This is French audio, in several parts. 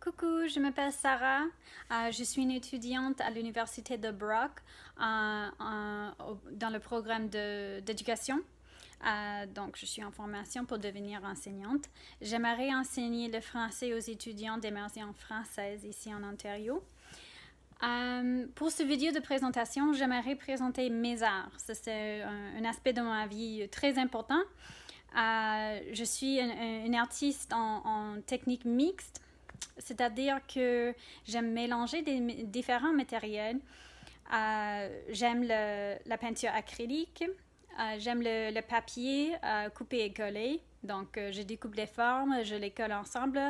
Coucou, je m'appelle Sarah. Je suis une étudiante à l'université de Brock dans le programme d'éducation. Donc, je suis en formation pour devenir enseignante. J'aimerais enseigner le français aux étudiants d'immersion française ici en Ontario. Pour ce vidéo de présentation, j'aimerais présenter mes arts. C'est un aspect de ma vie très important. Je suis une artiste en technique mixte, c'est-à-dire que j'aime mélanger des différents matériels. J'aime la peinture acrylique, j'aime le papier coupé et collé. Donc, je découpe les formes, je les colle ensemble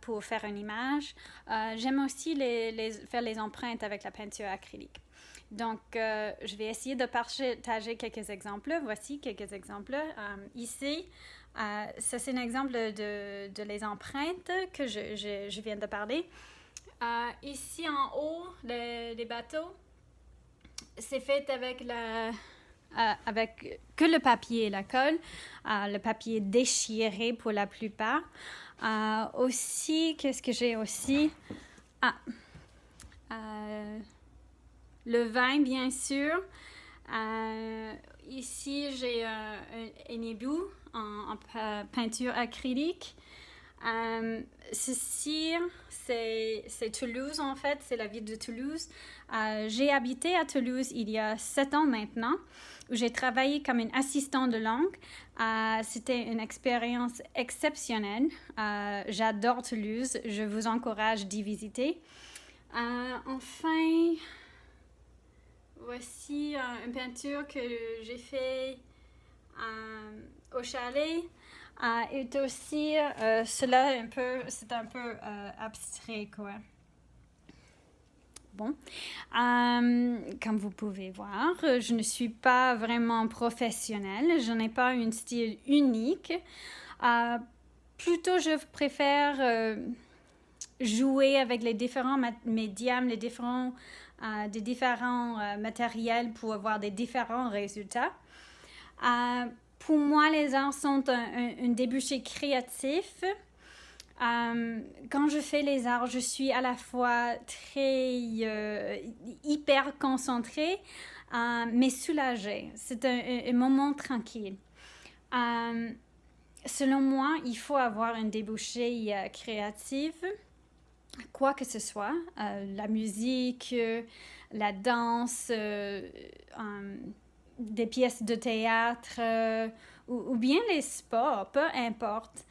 pour faire une image. J'aime aussi faire les empreintes avec la peinture acrylique. Donc, je vais essayer de partager quelques exemples. Voici quelques exemples. Ici, ça c'est un exemple de les empreintes que je viens de parler. Ici en haut, les bateaux, c'est fait avec que le papier et la colle, le papier déchiré pour la plupart. Aussi, qu'est-ce que j'ai aussi? Le vin, bien sûr. Ici, j'ai un hibou en peinture acrylique. Ceci, c'est Toulouse, en fait. C'est la ville de Toulouse. J'ai habité à Toulouse il y a 7 ans maintenant, où j'ai travaillé comme une assistante de langue. C'était une expérience exceptionnelle. J'adore Toulouse. Je vous encourage d'y visiter. Enfin, voici une peinture que j'ai faite au chalet. Et aussi, cela c'est un peu abstrait, quoi. Bon, comme vous pouvez voir, je ne suis pas vraiment professionnelle. Je n'ai pas un style unique. Plutôt, je préfère jouer avec les différents médiums, des différents matériels pour avoir des différents résultats. Pour moi, les arts sont un débouché créatif. Quand je fais les arts, je suis à la fois très hyper concentrée, mais soulagée. C'est un moment tranquille. Selon moi, il faut avoir un débouché créatif, quoi que ce soit, la musique, la danse, des pièces de théâtre ou bien les sports, peu importe.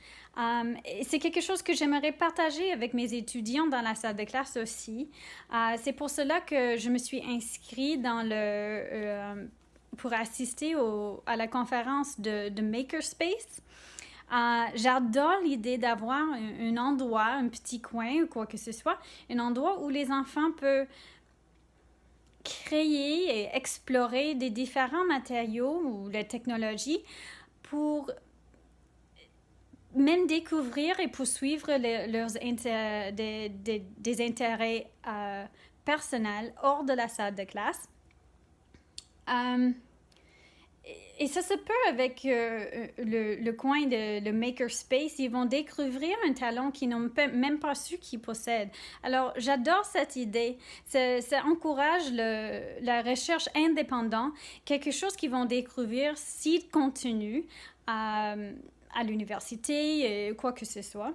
C'est quelque chose que j'aimerais partager avec mes étudiants dans la salle de classe aussi. C'est pour cela que je me suis inscrite pour assister à la conférence de Makerspace. J'adore l'idée d'avoir un endroit, un petit coin ou quoi que ce soit, un endroit où les enfants peuvent créer et explorer des différents matériaux ou la technologie pour même découvrir et poursuivre des intérêts personnels hors de la salle de classe. Et ça se peut avec le coin de le Makerspace. Ils vont découvrir un talent qu'ils n'ont même pas su qu'ils possèdent. Alors, j'adore cette idée. Ça encourage la recherche indépendante, quelque chose qu'ils vont découvrir s'ils continuent à l'université, quoi que ce soit.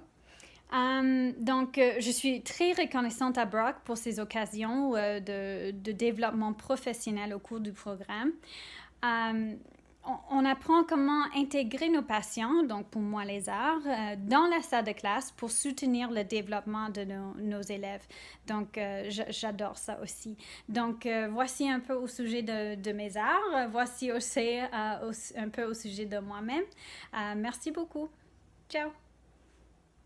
Donc, je suis très reconnaissante à Brock pour ces occasions de développement professionnel au cours du programme. On apprend comment intégrer nos patients, donc pour moi les arts, dans la salle de classe pour soutenir le développement de nos élèves. Donc, j'adore ça aussi. Donc, voici un peu au sujet de mes arts. Voici aussi un peu au sujet de moi-même. Merci beaucoup. Ciao!